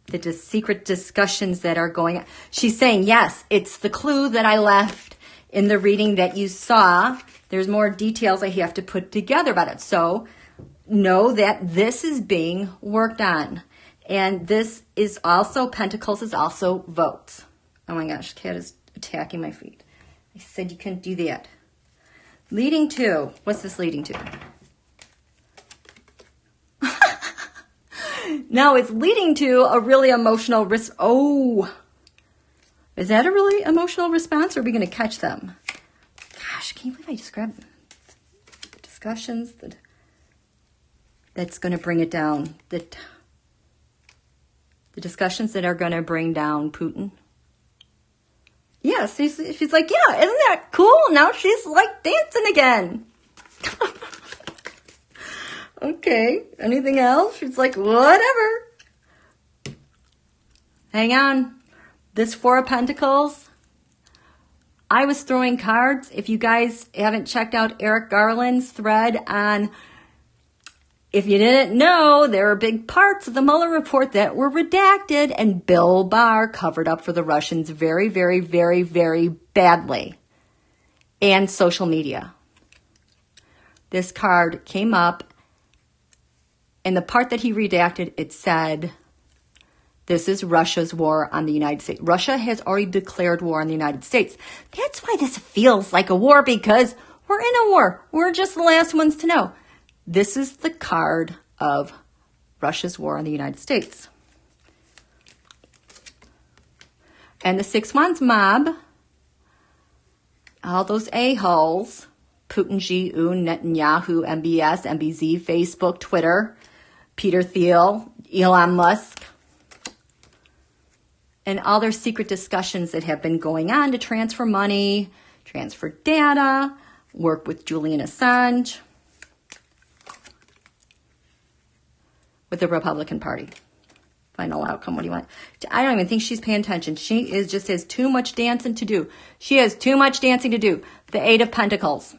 the secret discussions that are going on. She's saying, yes, it's the clue that I left in the reading that you saw. There's more details I have to put together about it. So know that this is being worked on. And this is also, Pentacles is also votes. Oh my gosh, cat is attacking my feet. I said you couldn't do that. Leading to, what's this leading to? No, it's leading to a really emotional risk. Oh, is that a really emotional response, or are we going to catch them? Gosh, can you believe I just grabbed discussions that's going to bring it down? The discussions that are going to bring down Putin. Yes, she's like, yeah, isn't that cool? Now she's like dancing again. Okay, anything else? She's like, whatever. Hang on. This Four of Pentacles. I was throwing cards. If you guys haven't checked out Eric Garland's thread on, if you didn't know, there are big parts of the Mueller report that were redacted, and Bill Barr covered up for the Russians very, very, very, very badly. And social media. This card came up, and the part that he redacted, it said, this is Russia's war on the United States. Russia has already declared war on the United States. That's why this feels like a war, because we're in a war. We're just the last ones to know. This is the card of Russia's war on the United States. And the Six Wands mob, all those a-holes, Putin, G.U., Netanyahu, MBS, MBZ, Facebook, Twitter, Peter Thiel, Elon Musk, and all their secret discussions that have been going on to transfer money, transfer data, work with Julian Assange, with the Republican Party. Final outcome, what do you want? I don't even think she's paying attention. She just has too much dancing to do. She has too much dancing to do. The Eight of Pentacles.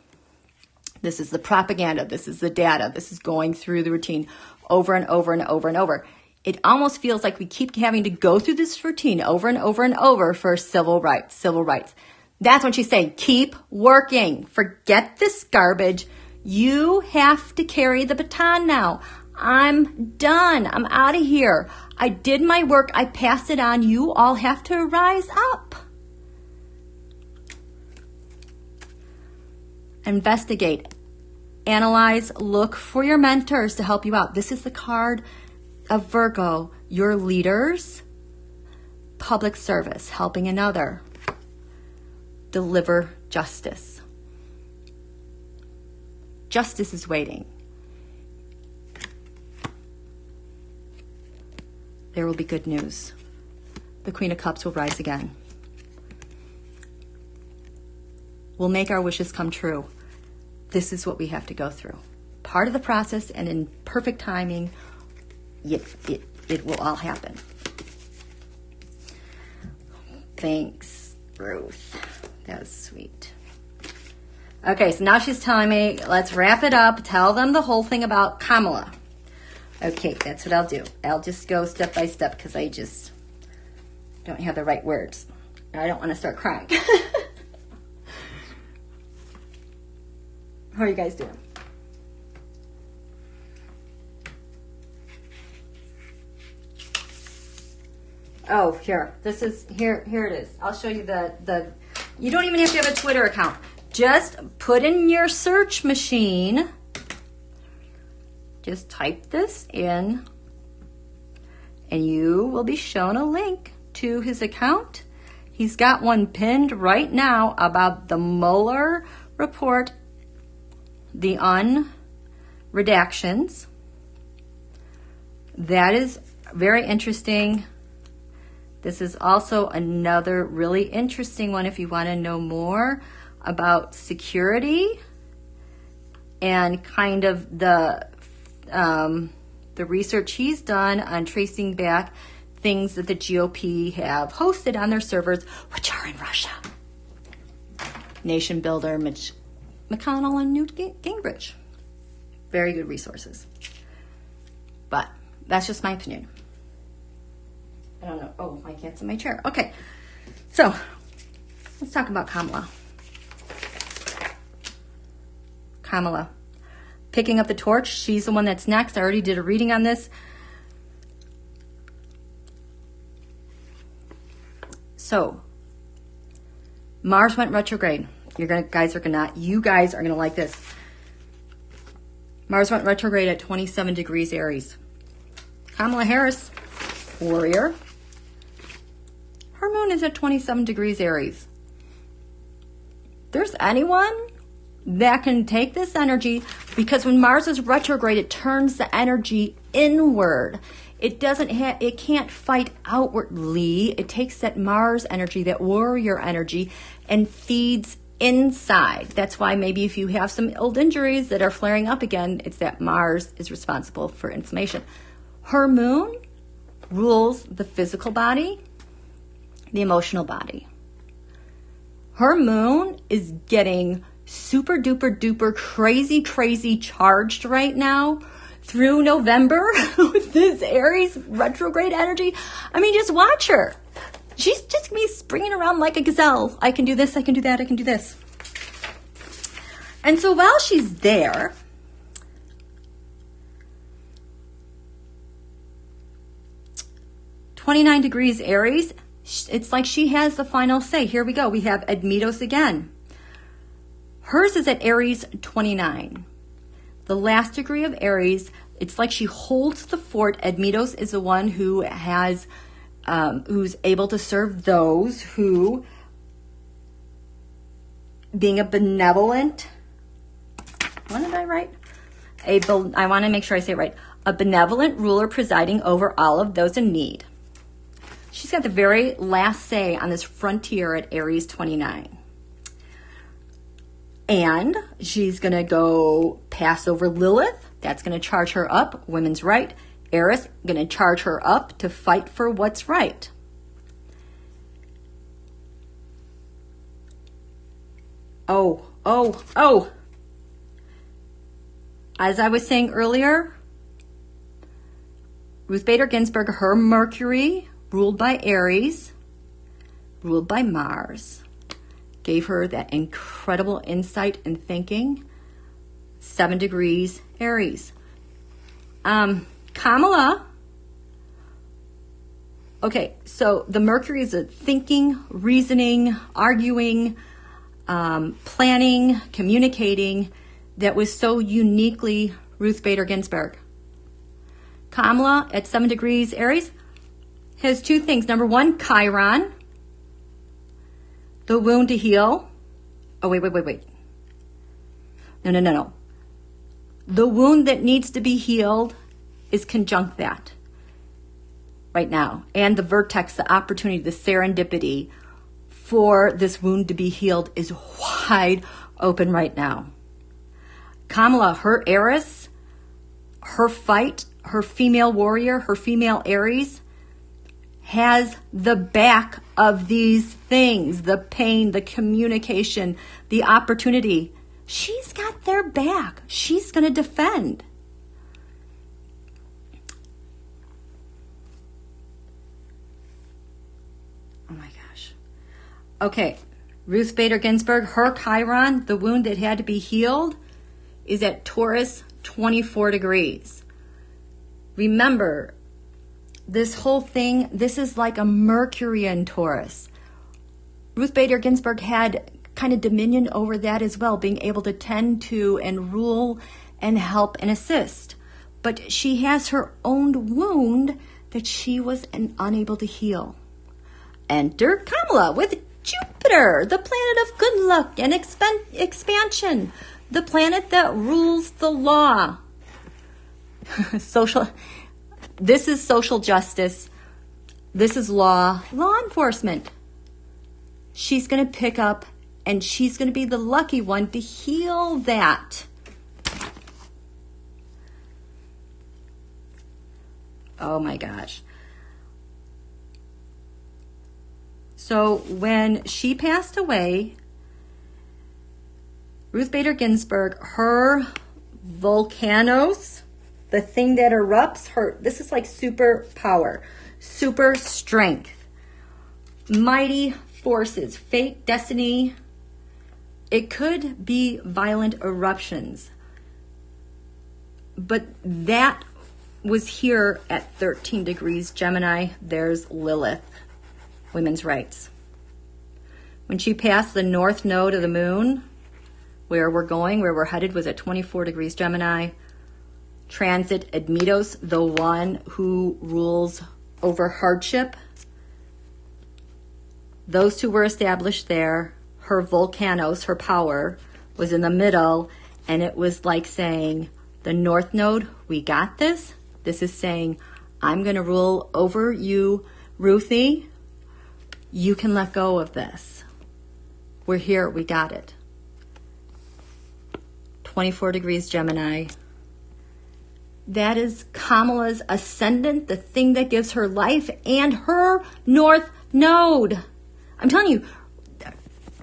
This is the propaganda. This is the data. This is going through the routine over and over and over and over. It almost feels like we keep having to go through this routine over and over and over for civil rights, civil rights. That's when she's saying, keep working. Forget this garbage. You have to carry the baton now. I'm done. I'm out of here. I did my work. I passed it on. You all have to rise up. Investigate. Analyze. Look for your mentors to help you out. This is the card of Virgo. Your leaders. Public service. Helping another. Deliver justice. Justice is waiting. There will be good news. The Queen of Cups will rise again. We'll make our wishes come true. This is what we have to go through. Part of the process, and in perfect timing, it will all happen. Thanks, Ruth. That was sweet. Okay, so now she's telling me, let's wrap it up. Tell them the whole thing about Kamala. Okay, that's what I'll do. I'll just go step by step because I just don't have the right words. I don't want to start crying. How are you guys doing? Oh, here. This is here it is. I'll show you the you don't even have to have a Twitter account. Just put in your search machine. Just type this in and you will be shown a link to his account. He's got one pinned right now about the Mueller report, the unredactions. That is very interesting. This is also another really interesting one if you want to know more about security and kind of the research he's done on tracing back things that the GOP have hosted on their servers, which are in Russia. Nation Builder, Mitch McConnell, and Newt Gingrich. Very good resources. But that's just my opinion. I don't know. Oh, my cat's in my chair. Okay. So, let's talk about Kamala. Kamala. Picking up the torch. She's the one that's next. I already did a reading on this. So, Mars went retrograde. You guys are gonna like this. Mars went retrograde at 27 degrees Aries. Kamala Harris, warrior. Her moon is at 27 degrees Aries. There's anyone that can take this energy, because when Mars is retrograde, it turns the energy inward. It can't fight outwardly. It takes that Mars energy, that warrior energy, and feeds inside. That's why maybe if you have some old injuries that are flaring up again, it's that Mars is responsible for inflammation. Her moon rules the physical body, the emotional body. Her moon is getting super duper duper crazy charged right now through November with this Aries retrograde energy. I mean, just watch her. She's just gonna be springing around like a gazelle. I can do this, I can do that, I can do this. And so while she's there, (29 degrees Aries), it's like she has the final say. Here we go. We have Admetos again. Hers is at Aries 29. The last degree of Aries, it's like she holds the fort. Admetos is the one who has, who's able to serve those who, being a benevolent, what did I write? I want to make sure I say it right. A benevolent ruler presiding over all of those in need. She's got the very last say on this frontier at Aries 29. And she's going to go pass over Lilith. That's going to charge her up. Women's right. Eris going to charge her up to fight for what's right. Oh. As I was saying earlier, Ruth Bader Ginsburg, her Mercury, ruled by Aries, ruled by Mars, gave her that incredible insight and thinking. 7 degrees Aries. Kamala. Okay, so the Mercury is a thinking, reasoning, arguing, planning, communicating that was so uniquely Ruth Bader Ginsburg. Kamala at 7 degrees Aries has two things. Number one, Chiron, the wound to heal. Oh, wait. No. The wound that needs to be healed is conjunct that right now. And the vertex, the opportunity, the serendipity for this wound to be healed is wide open right now. Kamala, her Eris, her fight, her female warrior, her female Aries, has the back of these things, the pain, the communication, the opportunity. She's got their back. She's going to defend. Oh my gosh. Okay, Ruth Bader Ginsburg, her Chiron, the wound that had to be healed, is at Taurus 24 degrees. Remember, this whole thing, this is like a Mercury in Taurus. Ruth Bader Ginsburg had kind of dominion over that as well, being able to tend to and rule and help and assist. But she has her own wound that she was unable to heal. Enter Kamala with Jupiter, the planet of good luck and expansion, the planet that rules the law. This is social justice. This is law enforcement. She's going to pick up and she's going to be the lucky one to heal that. Oh my gosh. So when she passed away, Ruth Bader Ginsburg, her volcanoes, the thing that erupts, this is like super power, super strength, mighty forces, fate, destiny. It could be violent eruptions. But that was here at 13 degrees Gemini. There's Lilith, women's rights. When she passed the north node of the moon, where we're headed was at 24 degrees Gemini. Transit Admetos, the one who rules over hardship. Those two were established there. Her volcanoes, her power, was in the middle, and it was like saying, the north node, we got this. This is saying, I'm going to rule over you, Ruthie. You can let go of this. We're here, we got it. 24 degrees Gemini. That is Kamala's ascendant, the thing that gives her life, and her north node. I'm telling you,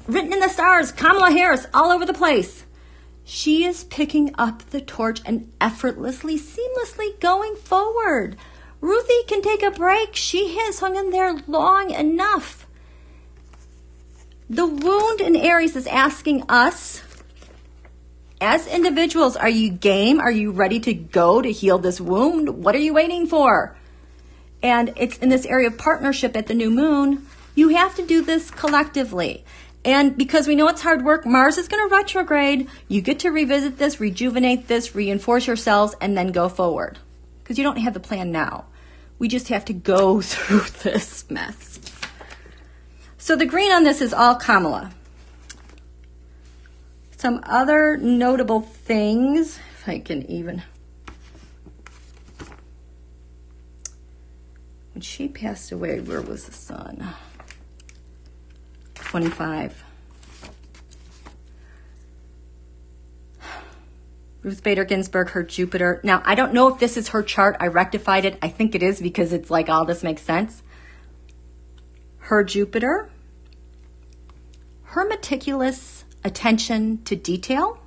written in the stars, Kamala Harris, all over the place. She is picking up the torch and effortlessly, seamlessly going forward. Ruthie can take a break. She has hung in there long enough. The wound in Aries is asking us, as individuals, are you game? Are you ready to go to heal this wound? What are you waiting for? And it's in this area of partnership at the new moon. You have to do this collectively. And because we know it's hard work, Mars is going to retrograde. You get to revisit this, rejuvenate this, reinforce yourselves, and then go forward. Because you don't have the plan now. We just have to go through this mess. So the green on this is all Kamala. Some other notable things, if I can even. When she passed away, where was the sun? 25. Ruth Bader Ginsburg, her Jupiter. Now, I don't know if this is her chart. I rectified it. I think it is because it's like all this makes sense. Her Jupiter. Her meticulous attention to detail.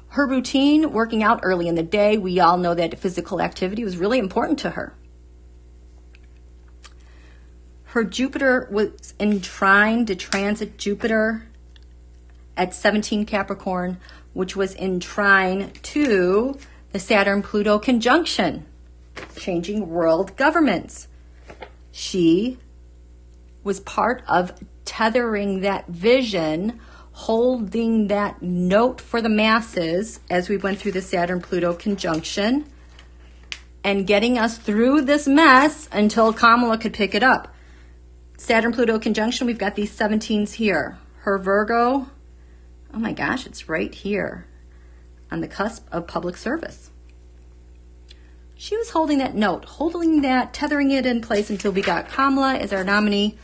Her routine, working out early in the day. We all know that physical activity was really important to her. Her Jupiter was in trine to transit Jupiter at 17 Capricorn, which was in trine to the Saturn-Pluto conjunction, changing world governments. She was part of tethering that vision, holding that note for the masses as we went through the Saturn-Pluto conjunction, and getting us through this mess until Kamala could pick it up. Saturn-Pluto conjunction, we've got these 17s here. Her Virgo, oh my gosh, it's right here on the cusp of public service. She was holding that note, holding that, tethering it in place until we got Kamala as our nominee.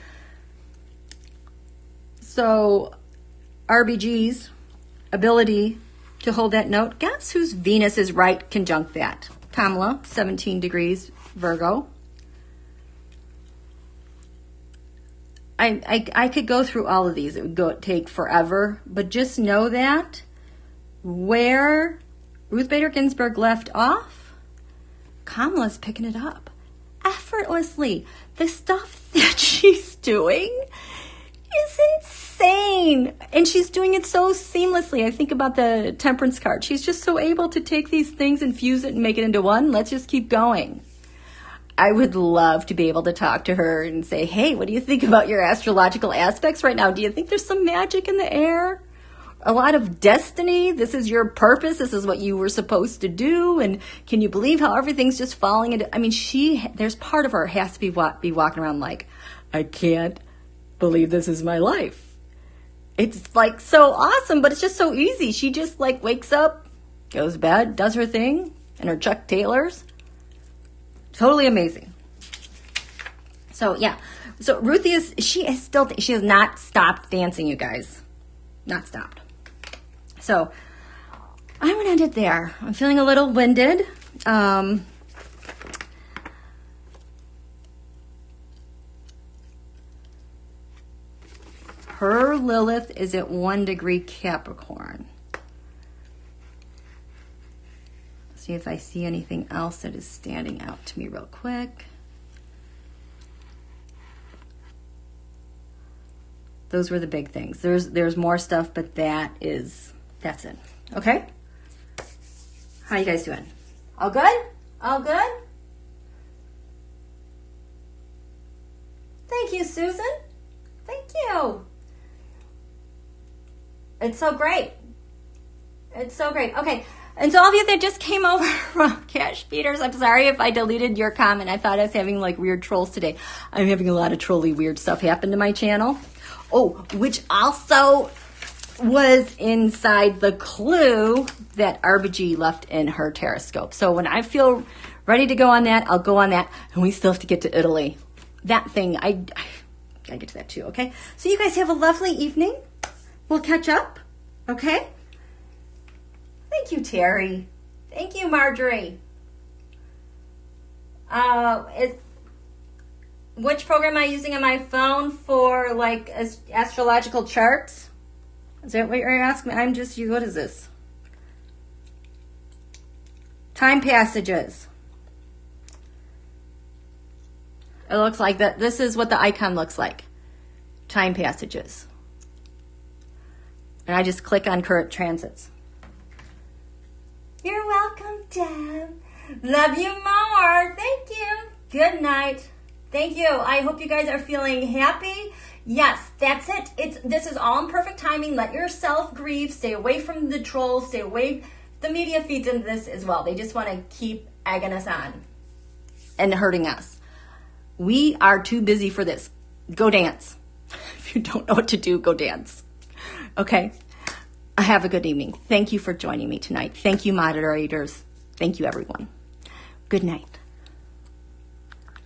So RBG's ability to hold that note, guess whose Venus is right conjunct that? Kamala, 17 degrees Virgo. I could go through all of these. It would take forever, but just know that where Ruth Bader Ginsburg left off, Kamala's picking it up effortlessly. The stuff that she's doing is insane, and she's doing it so seamlessly. I think about the Temperance card. She's just so able to take these things and fuse it and make it into one. Let's just keep going. I would love to be able to talk to her and say, hey, what do you think about your astrological aspects right now? Do you think there's some magic in the air? A lot of destiny? This is your purpose. This is what you were supposed to do. And can you believe how everything's just falling into... I mean, there's part of her has to be walking around like, I can't believe this is my life. It's like so awesome, but it's just so easy. She just like wakes up, goes to bed, does her thing, and her Chuck Taylors. Totally amazing. So yeah, so Ruthie she has not stopped dancing, you guys. Not stopped. So I'm going to end it there. I'm feeling a little winded. Her Lilith is at 1 degree Capricorn. See if I see anything else that is standing out to me real quick. Those were the big things. There's more stuff, but that's it. Okay? How you guys doing? All good? All good? Thank you, Susan. Thank you. It's so great. It's so great. Okay. And so all of you that just came over from Cash Peters, I'm sorry if I deleted your comment. I thought I was having like weird trolls today. I'm having a lot of trolly weird stuff happen to my channel. Oh, which also was inside the clue that Arbagi left in her Taroscope. So when I feel ready to go on that, I'll go on that. And we still have to get to Italy. That thing, I gotta get to that too, okay? So you guys have a lovely evening. We'll catch up, okay? Thank you, Terry. Thank you, Marjorie. Which program am I using on my phone for like astrological charts? Is that what you're asking me? What is this? Time passages. It looks like that. This is what the icon looks like. Time passages. And I just click on current transits. You're welcome, Deb. Love you more. Thank you. Good night. Thank you. I hope you guys are feeling happy. Yes, that's it. This is all in perfect timing. Let yourself grieve. Stay away from the trolls. Stay away. The media feeds into this as well. They just want to keep egging us on and hurting us. We are too busy for this. Go dance. If you don't know what to do, go dance. Okay. Have a good evening. Thank you for joining me tonight. Thank you, moderators. Thank you, everyone. Good night.